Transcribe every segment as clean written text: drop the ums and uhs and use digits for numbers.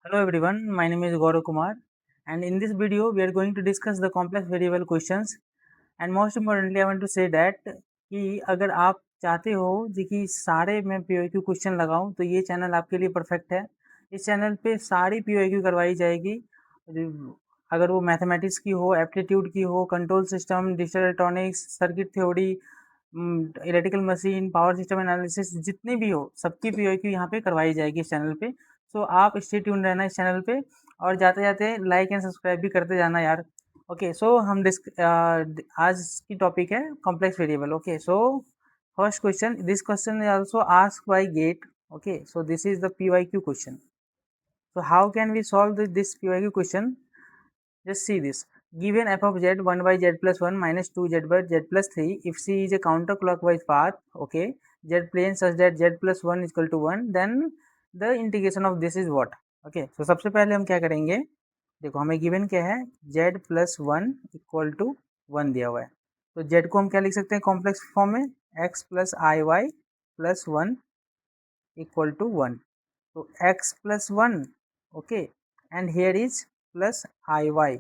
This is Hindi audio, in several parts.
Hello everyone, my name is Gaurav Kumar, and in this video we are going to discuss the complex variable questions. And most importantly I want to say that कि अगर आप चाहते हो जी कि सारे मैं PYQ क्वेश्चन लगाऊं तो ये चैनल आपके लिए परफेक्ट है। इस चैनल पे सारी PYQ करवाई जाएगी, अगर वो मैथमेटिक्स की हो, एप्टीट्यूड की हो, control system, digital electronics, circuit theory, electrical machine, power system analysis, जितने भी हो सबकी PYQ यहाँ पे करवाई जाएगी इस चैनल पे। सो आप स्टे ट्यून रहना इस चैनल पे और जाते जाते लाइक एंड सब्सक्राइब भी करते जाना यार। ओके, सो हम आज की टॉपिक है complex variable. Okay, so first question, this question is also asked by GATE. Okay, so this is the PYQ question. So how can we solve this PYQ question? Just see this. Given f of z 1 by z plus 1 minus 2z by z plus 3, if c is a counterclockwise path, okay, z plane such that z plus 1 is equal to 1, then the integration of this is what? Okay, so सबसे पहले हम क्या करेंगे, देखो हमें गिवन क्या है, z प्लस 1 इक्वल टू 1 दिया हुआ है, तो z को हम क्या लिख सकते हैं कॉम्प्लेक्स फॉर्म में, x plus i y plus 1 equal to 1. तो x plus 1, okay, and here is plus i y.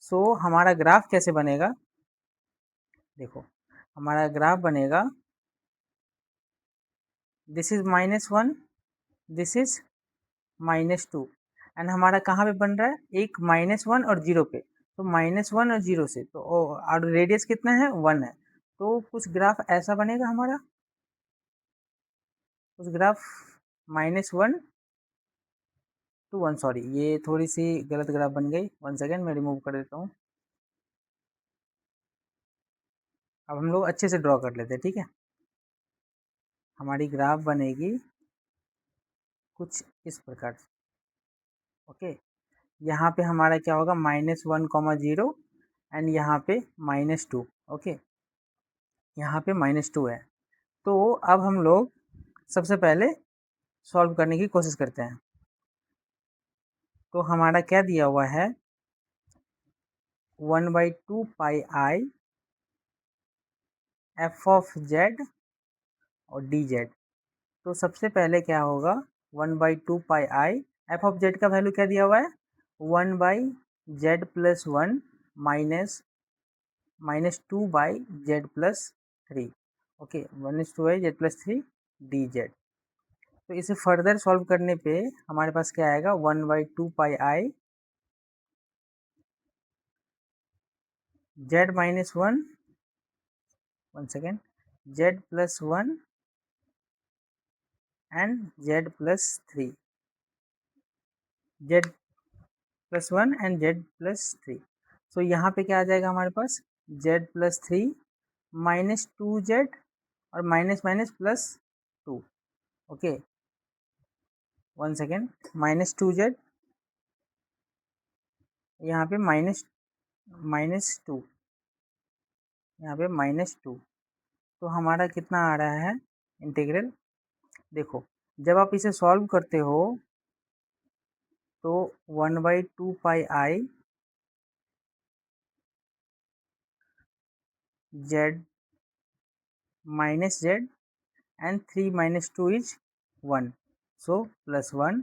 So हमारा ग्राफ कैसे बनेगा, देखो हमारा ग्राफ बनेगा, this is -1, this is -2, and हमारा कहाँ पे बन रहा है, एक -1 और 0 पे, तो -1 और 0 से, तो और रेडियस कितना है, 1 है, तो कुछ ग्राफ ऐसा बनेगा हमारा, कुछ ग्राफ -1 to 1, सॉरी ये थोड़ी सी गलत ग्राफ बन गई, 1 सेकेंड मैं रिमूव कर देता हूँ. अब हम लोग अच्छे से ड्रॉ कर लेते हैं, ठीक है. हमारी ग्राफ बनेगी कुछ इस प्रकार से. ओके, यहाँ पे हमारा क्या होगा, -1, 0, एंड यहाँ पे -2. ओके, यहाँ पे -2 है. तो अब हम लोग सबसे पहले सॉल्व करने की कोशिश करते हैं. तो हमारा क्या दिया हुआ है, 1/2 pi I F of Z और डी जेड. तो सबसे पहले क्या होगा, 1/2 pi I F of Z का वैल्यू क्या दिया हुआ है, 1/z plus 1 -2 by Z plus 3. Okay, -2/z+3 D Z. तो इसे फर्दर सॉल्व करने पे हमारे पास क्या आएगा, 1/2 pi i z -1, 1 second, z plus 1 and z plus 3, z plus 1 and z plus 3. So यहाँ पे क्या आ जाएगा हमारे पास, जेड प्लस 3 -2z और minus minus plus 2. Okay, 1 second, -2z, यहाँ पे -2, यहाँ पे -2. तो हमारा कितना आ रहा है इंटीग्रल, देखो जब आप इसे सॉल्व करते हो तो 1/2 pi i z -z and 3 - 2 is 1, so +1.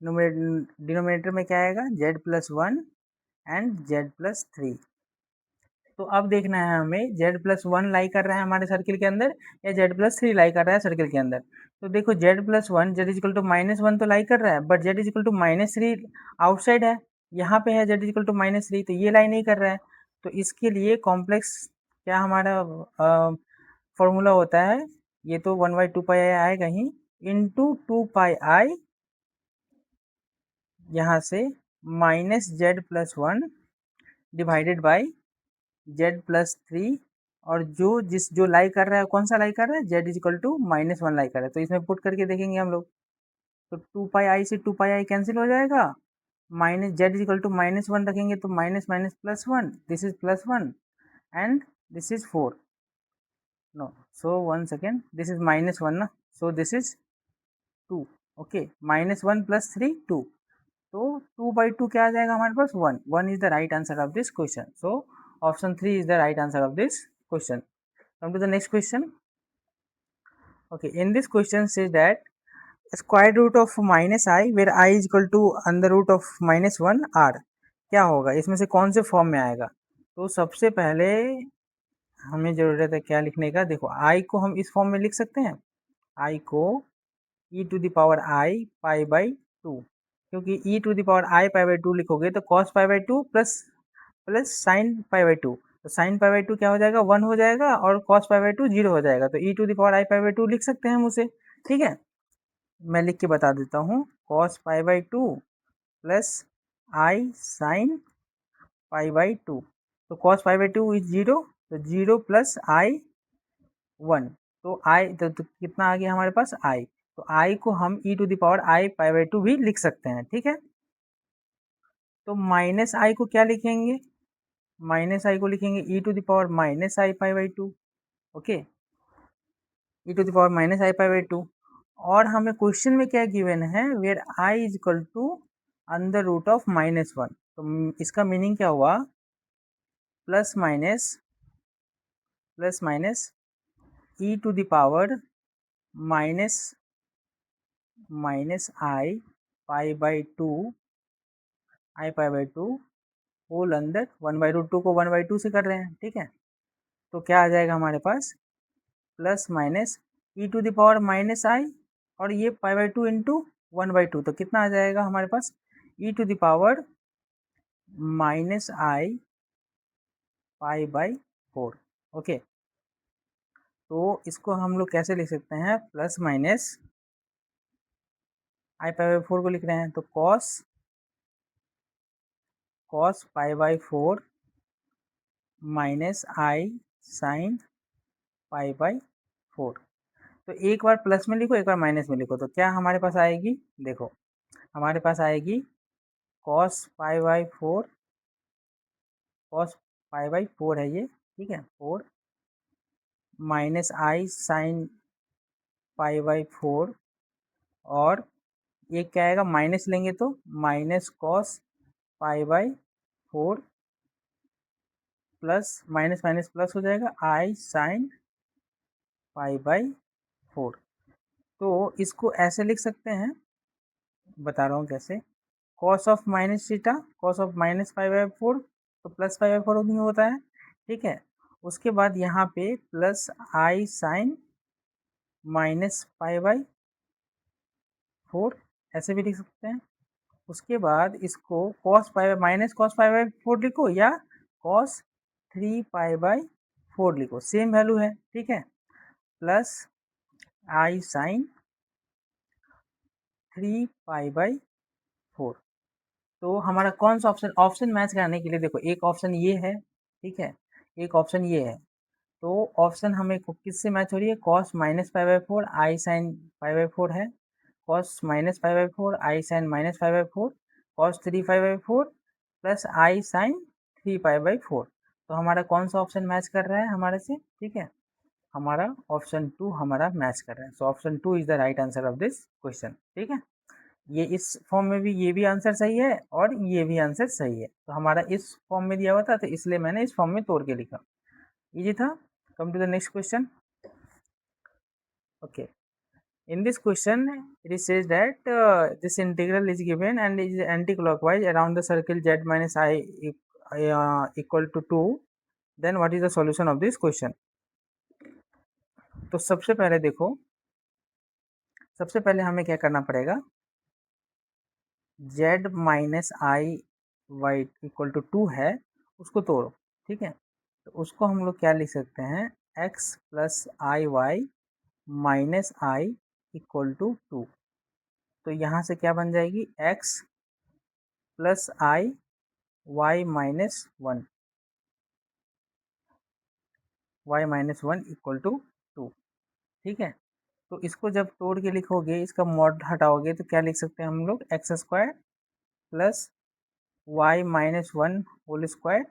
Denominator में क्या आएगा, z plus 1 and z plus 3. तो अब देखना है हमें, z प्लस 1 लाई कर रहा है हमारे सर्किल के अंदर या z प्लस 3 लाई कर रहा है सर्किल के अंदर. तो देखो z plus 1, z equal to -1 तो लाई कर रहा है, but z equal to -3 outside है, यहाँ पे है z इजिकल टू -3, तो ये लाई नहीं कर रहा है. तो इसके लिए कॉम्प्लेक्स क्या हमारा फॉर्मूला होता है, ये तो 1/2 पाई आई आएगा ही, इंटू 2 पाई आई यहाँ से -z+1 डिवाइडेड बाई z+3, और जो लाई कर रहा है, कौन सा लाई कर रहा है, z इजिकल टू -1 लाई कर रहा है. तो इसमें पुट करके देखेंगे हम लोग, तो 2 पाई आई से 2 पाई आई कैंसिल हो जाएगा, माइनस z इजिकल टू -1 रखेंगे तो minus minus +1, this is +1 and this is 4. No, so 1 second, this is -1 ना, सो दिस इज 2. ओके, -1 + 3 2, तो 2/2 क्या आ जाएगा हमारे पास, 1 is the right answer of this question. So option 3 is the right answer of this question. Come to the next question. Okay, in this question says that square root of minus i where i is equal to under root of -1 are, क्या होगा इसमें से कौन से फॉर्म में आएगा? तो सबसे पहले हमें ज़रूरत है क्या लिखने का, देखो आई को हम इस फॉर्म में लिख सकते हैं, आई को e to the power i pi by two, क्योंकि e to the power i pi by two लिखोगे तो cos pi by two plus plus sine pi by two, तो साइन पाई बाई टू क्या हो जाएगा 1 हो जाएगा और cos पाई बाई टू 0 हो जाएगा, तो e to the power i pi by two लिख सकते हैं हम उसे। ठीक है, मैं लिख के बता देता हूँ, cos pi by two plus i sine pi by two, तो cos pi by two is 0, तो 0 प्लस आई 1, तो आई तो कितना आ गया हमारे पास आई, तो आई को हम e to the power i pi by two भी लिख सकते हैं। ठीक है, तो माइनस आई को क्या लिखेंगे, माइनस आई को लिखेंगे e to the power minus i pi by two. Okay, e to the power minus i pi by two, और हमें क्वेश्चन में क्या गिवन है, where i is equal to under root of -1, तो इसका मीनिंग क्या हुआ, plus minus e to the power minus minus i pi by two whole अंदर 1/√2 को 1/2 से कर रहे हैं। ठीक है, तो क्या आ जाएगा हमारे पास, plus minus e to the power minus i और ये पाई बाई टू इंटू 1/2, तो कितना आ जाएगा हमारे पास, e to the power minus i pi by 4। Okay, तो इसको हम लोग कैसे लिख सकते हैं, plus minus i pi by 4 को लिख रहे हैं, तो cos pi by 4 minus i sine pi by 4, तो एक बार प्लस में लिखो एक बार माइनस में लिखो, तो क्या हमारे पास आएगी, देखो हमारे पास आएगी cos pi by 4, cos pi by 4 है ये, ठीक है 4 minus i sine pi by 4, और ये क्या आएगा, माइनस लेंगे तो minus cos pi by 4 plus minus minus plus हो जाएगा आई साइन पाई बाई 4, तो इसको ऐसे लिख सकते हैं, बता रहा हूँ कैसे, cos of minus theta cos of minus pi by 4, तो प्लस पाई बाई 4 नहीं होता है। ठीक है, उसके बाद यहाँ पे plus i sine minus pi by 4 ऐसे भी लिख सकते हैं। उसके बाद इसको cos pi by minus cos pi by 4 लिखो या कॉस 3 पाई बाई 4 लिखो, सेम वैल्यू है। ठीक है, plus i sine 3 pi by 4, तो हमारा कौन सा ऑप्शन, ऑप्शन मैच कराने के लिए देखो, एक ऑप्शन ये है, ठीक है, एक ऑप्शन ये है, तो ऑप्शन हमें किससे मैच हो रही है, cos minus pi by 4 i sine pi by 4 है, cos minus pi by 4 i sine minus pi by 4, cos 3 pi by 4 plus i sine 3 pi by 4, तो हमारा कौन सा ऑप्शन मैच कर रहा है हमारे से, ठीक है, हमारा ऑप्शन 2 हमारा मैच कर रहा है, so option 2 is the right answer of this question. ठीक है, ये इस फॉर्म में भी ये भी आंसर सही है और ये भी आंसर सही है, तो हमारा इस फॉर्म में दिया हुआ था तो इसलिए मैंने इस फॉर्म में तोड़ के लिखा, इजी था। Come to the next question. Okay, in this question it is says that this integral is given and is anti-clockwise around the circle z minus I equal to 2, then what is the solution of this question? तो सबसे पहले देखो, सबसे पहले हमें क्या करना पड़ेगा, z minus i y equal to 2 है, उसको तोड़ो। ठीक है, तो उसको हम लोग क्या लिख सकते हैं, x plus i y minus i equal to 2, तो यहाँ से क्या बन जाएगी, x plus i y minus 1 equal to 2। ठीक है, तो इसको जब तोड़ के लिखोगे, इसका मॉड हटाओगे तो क्या लिख सकते हैं हम लोग, x square plus y minus 1 whole square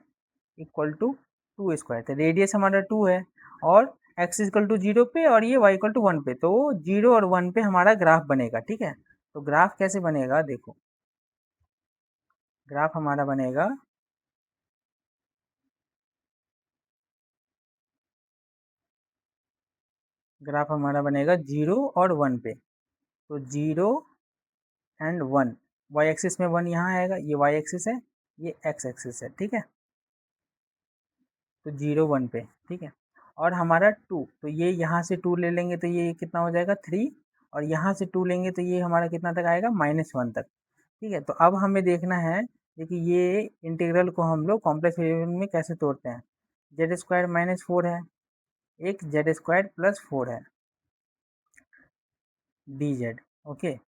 equal to 2 square, तो रेडियस हमारा 2 है और एक्स इक्वल टू 0 पे और ये वाई इक्वल टू 1 पे, तो 0 और 1 पे हमारा ग्राफ बनेगा। ठीक है, तो ग्राफ कैसे बनेगा, देखो ग्राफ हमारा बनेगा, ग्राफ हमारा बनेगा 0 और 1 पे, तो 0 एंड 1, वाई एक्सिस में 1 यहाँ आएगा, ये वाई एक्सिस है, ये एक्स एक्सिस है, ठीक है। तो 0 1 पे, ठीक है। और हमारा 2, तो ये यहाँ से 2 ले लेंगे तो ये कितना हो जाएगा 3, और यहाँ से 2 लेंगे तो ये हमारा कितना तक आएगा -1 तक, ठीक है। तो अब हमें देखना है कि ये इंटीग्रल को हम लोग कॉम्प्लेक्स वेरिएबल में कैसे तोड़ते हैं। जेड स्क्वायर -4 है, एक जेड स्क्वायर प्लस 4 है, डी जेड, ओके।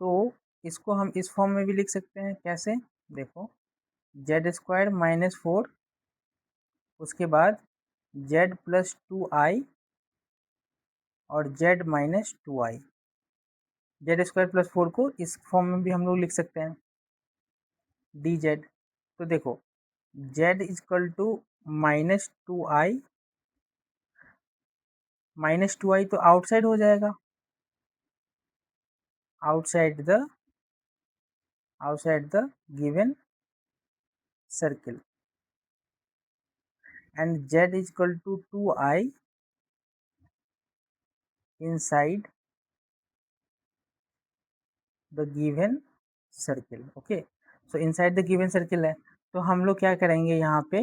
तो इसको हम इस फॉर्म में भी लिख सकते हैं, कैसे, देखो, जेड स्क्वायर -4, उसके बाद जेड प्लस 2i और Z -2i, Z square plus 4 को इस फॉर्म में भी हम लोग लिख सकते हैं, डी जेड। तो देखो, Z equal to -2i, -2i तो आउटसाइड हो जाएगा, outside the given circle, and z equal to 2i inside the given circle, okay. So inside the given circle है, तो हम लोग क्या करेंगे, यहाँ पे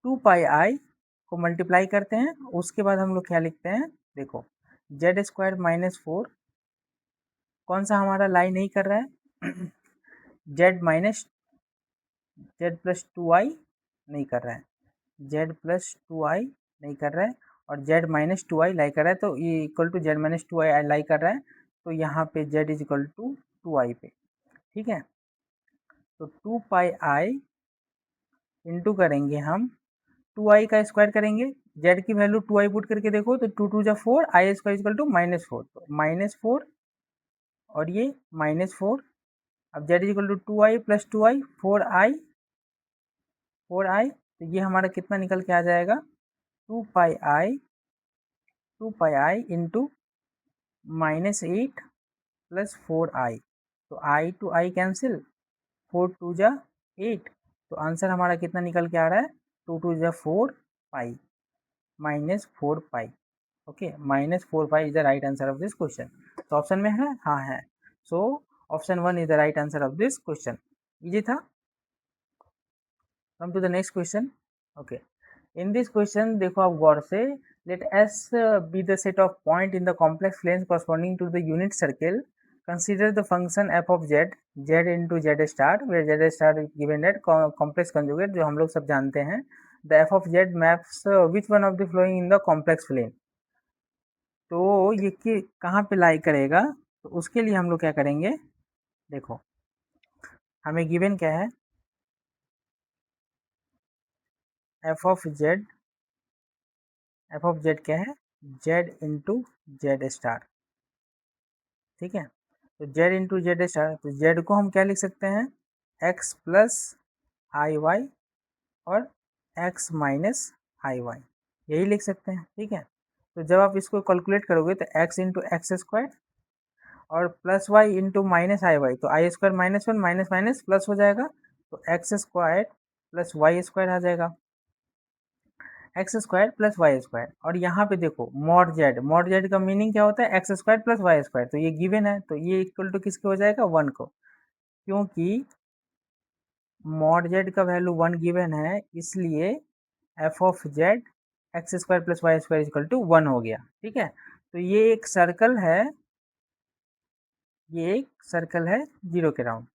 2πi को मल्टीप्लाई करते हैं, उसके बाद हम लोग क्या लिखते हैं, देखो, जेड स्क्वायर -4, कौन सा हमारा लाई नहीं कर रहा है, जेड प्लस 2i नहीं कर रहा है, जेड प्लस 2i नहीं कर रहा है, और जेड -2i लाई कर रहा है, तो ये इक्वल टू जेड -2i लाई कर रहा है, तो यहाँ पे Z is equal to 2i पे, ठीक है। तो 2πi इंटू करेंगे हम, 2i का स्क्वायर करेंगे, जेड की वैल्यू 2i पुट करके देखो, तो 2 2 जा 4, आई स्क्वायर इक्वल टू -4, तो -4 और ये -4, अब Z equal to 2i plus 2i 4i, तो ये हमारा कितना निकल के आ जाएगा, 2 पाई इंटू -8 प्लस 4i, तो i टू i कैंसिल, 4 2 जा 8, तो आंसर हमारा कितना निकल के आ रहा है, 2 2 जा 4 pi, -4 pi, okay, -4 pi is the right answer of this question. तो ऑप्शन में है, हाँ है, so option 1 is the right answer of this question, easy था। Come to the next question, okay. In this question देखो आप गौर से, let S be the set of point in the complex planes corresponding to the unit circle, consider the function f of z, z into z star, where z star is given at complex conjugate, जो हम लोग सब जानते हैं, the f of z maps which one of the following in the complex plane, तो ये कि कहाँ पे लाई करेगा, तो उसके लिए हम लोग क्या करेंगे, देखो, हमें गिवन क्या है, f of z क्या है, z इंटू जेड स्टार, ठीक है। तो z इंटू जेड स्टार, तो z को हम क्या लिख सकते हैं, x प्लस आई वाई और x माइनस आई वाई, यही लिख सकते हैं, ठीक है। तो जब आप इसको कैलकुलेट करोगे तो x इंटू एक्स स्क्वायर और plus y into minus i y, तो i square -1 minus minus plus हो जाएगा, तो x square plus y square आ जाएगा, x square plus y square, और यहाँ पे देखो मॉड जेड का मीनिंग क्या होता है, x square plus y square, तो ये गिवन है, तो ये इक्वल टू किसके हो जाएगा, 1 को, क्योंकि मॉड जेड का वैल्यू 1 गिवन है, इसलिए f of z x square plus y square equal to 1 हो गया, ठीक है। तो ये एक सर्कल है, ये एक सर्कल है जीरो के राउंड,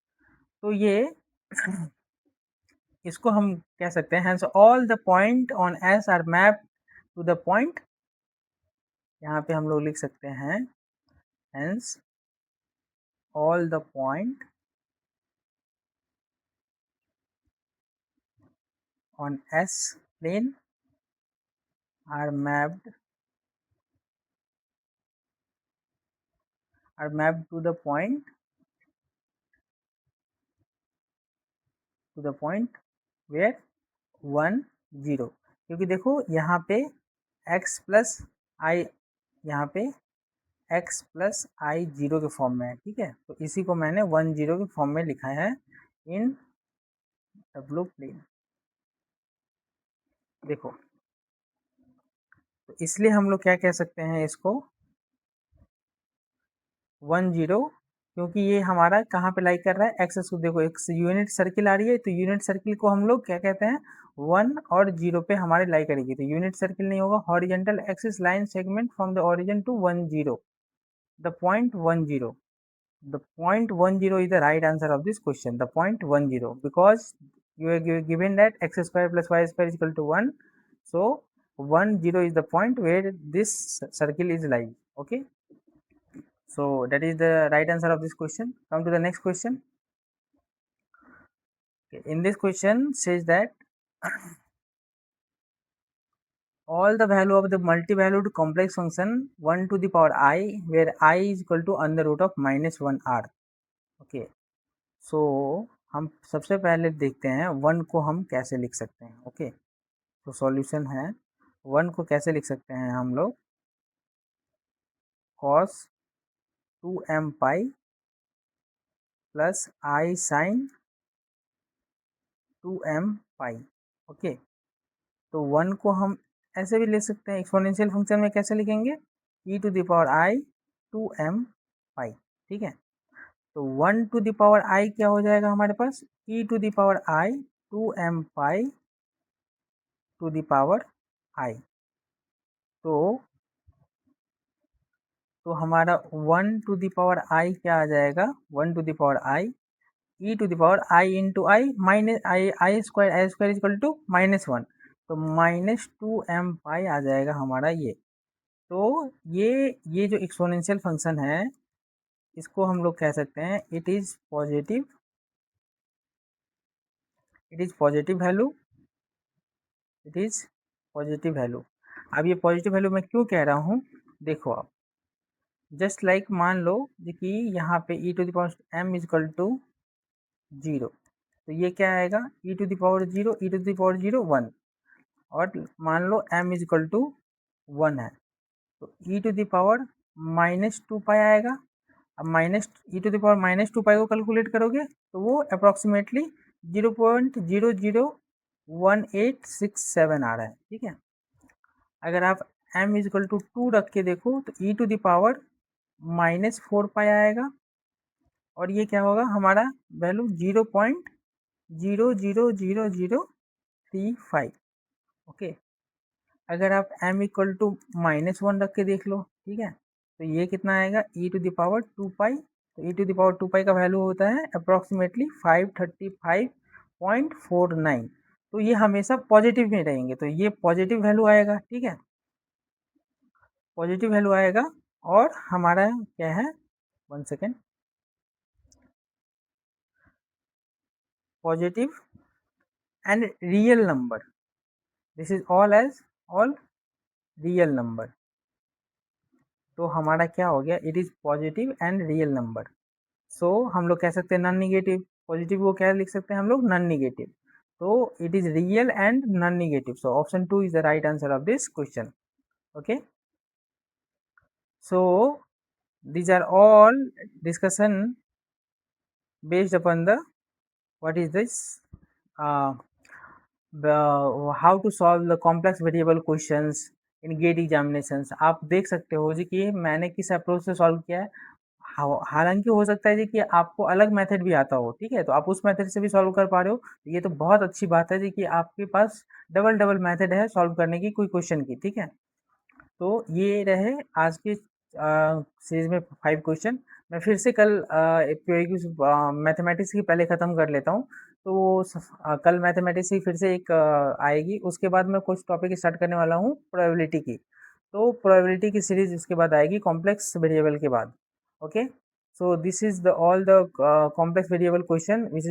तो ये इसको हम कह सकते हैं, hence all the point on S R map to the point, यहाँ पे हम लोग लिख सकते हैं, hence all the point on S plane are mapped to the point where 1 0, क्योंकि देखो यहाँ पे x प्लस आई, यहाँ पे x प्लस आई 0 के फॉर्म में है, ठीक है। तो इसी को मैंने 1 0 के फॉर्म में लिखा है इन W प्लेन, देखो, तो इसलिए हम लोग क्या कह सकते हैं इसको, 10, क्योंकि ये हमारा कहाँ पे लाई कर रहा है, एक्सेस को देखो एक यूनिट सर्किल आ रही है, तो यूनिट सर्किल को हम लोग क्या कहते हैं, 1 और 0 पे हमारे लाई करेगी, तो यूनिट सर्किल नहीं होगा, horizontal axis line segment from the origin to 10, the point 10, the point 10 is the right answer of this question, the point 10, because you are given that x square plus y square is equal to 1, so 10 is the point where this circle is lying. Okay, so that is the right answer of this question. Come to the next question. Okay, in this question says that all the value of the multi-valued complex function 1 to the power I, where I is equal to under root of -1 r. Okay, सो हम सबसे पहले देखते हैं 1 को हम कैसे लिख सकते हैं. ओके, तो सॉल्यूशन है 1 को कैसे लिख सकते हैं हम लोग, cos 2m pi plus i sin 2m pi. Okay, तो 1 को हम ऐसे भी लिख सकते हैं, एक्सपोनेंशियल फंक्शन में कैसे लिखेंगे, e to the power i 2m pi. ठीक है, तो 1 टू द पावर i क्या हो जाएगा हमारे पास, e to the power i 2m pi to the power i. तो हमारा 1 टू द पावर i क्या आ जाएगा, 1 to the power i e to the power i into i minus i square equal to -1, तो -2m पाई आ जाएगा हमारा ये. तो ये जो एक्सपोनेंशियल फंक्शन है इसको हम लोग कह सकते हैं it is positive value, it is positive value. अब ये पॉजिटिव वैल्यू मैं क्यों कह रहा हूँ, देखो आप जस्ट लाइक मान लो कि यहाँ पे e to the power m equal to 0, तो ये क्या आएगा, e to the power 0 e to the power 0 1, और मान लो m इजकल टू 1 है, तो e to the power -2 pi आएगा. अब minus e to the power -2 pi को कैलकुलेट करोगे तो वो अप्रॉक्सीमेटली 0.001867 आ रहा है. ठीक है, अगर आप m इजकल टू 2 रख के देखो तो e टू द पावर -4 पाई आएगा, और ये क्या होगा हमारा वैल्यू 0.00035. ओके, अगर आप m इक्वल टू -1 रख के देख लो, ठीक है, तो ये कितना आएगा, e टू द पावर 2 पाई, तो e टू द पावर 2 पाई का वैल्यू होता है अप्रॉक्सीमेटली 535.49, तो ये हमेशा पॉजिटिव में रहेंगे, तो ये पॉजिटिव वैल्यू आएगा. ठीक है, पॉजिटिव वैल्यू आएगा, और हमारा क्या है, 1 second, positive and real number, this is all as all real number. तो हमारा क्या हो गया, it is positive and real number. So हम लोग कह सकते हैं नॉन निगेटिव, पॉजिटिव को क्या लिख सकते हैं हम लोग, नॉन निगेटिव, तो it is real and non negative. So option 2 is the right answer of this question. Okay, so these are all discussion based upon the what is this the how to solve the complex variable questions in GATE examinations. आप देख सकते हो जी कि मैंने किस अप्रोच से सॉल्व किया है. हालांकि हो सकता है जी कि आपको अलग मेथड भी आता हो, ठीक है, तो आप उस मेथड से भी सॉल्व कर पा रहे हो, ये तो बहुत अच्छी बात है जी कि आपके पास डबल मेथड है सॉल्व करने की कोई क्वेश्चन की. ठीक है, तो ये रहे आज के सीरीज में 5 क्वेश्चन. मैं फिर से कल मैथमेटिक्स की पहले ख़त्म कर लेता हूँ, तो कल मैथमेटिक्स की फिर से एक आएगी, उसके बाद मैं कुछ टॉपिक स्टार्ट करने वाला हूँ प्रोबेबिलिटी की, तो प्रोबेबिलिटी की सीरीज उसके बाद आएगी कॉम्प्लेक्स वेरिएबल के बाद. Okay, so this is the all the complex variable question which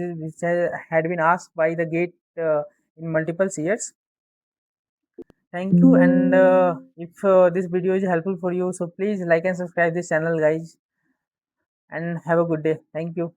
had been asked by the GATE in multiple years. Thank you, and if this video is helpful for you, so please like and subscribe this channel guys, and have a good day. Thank you.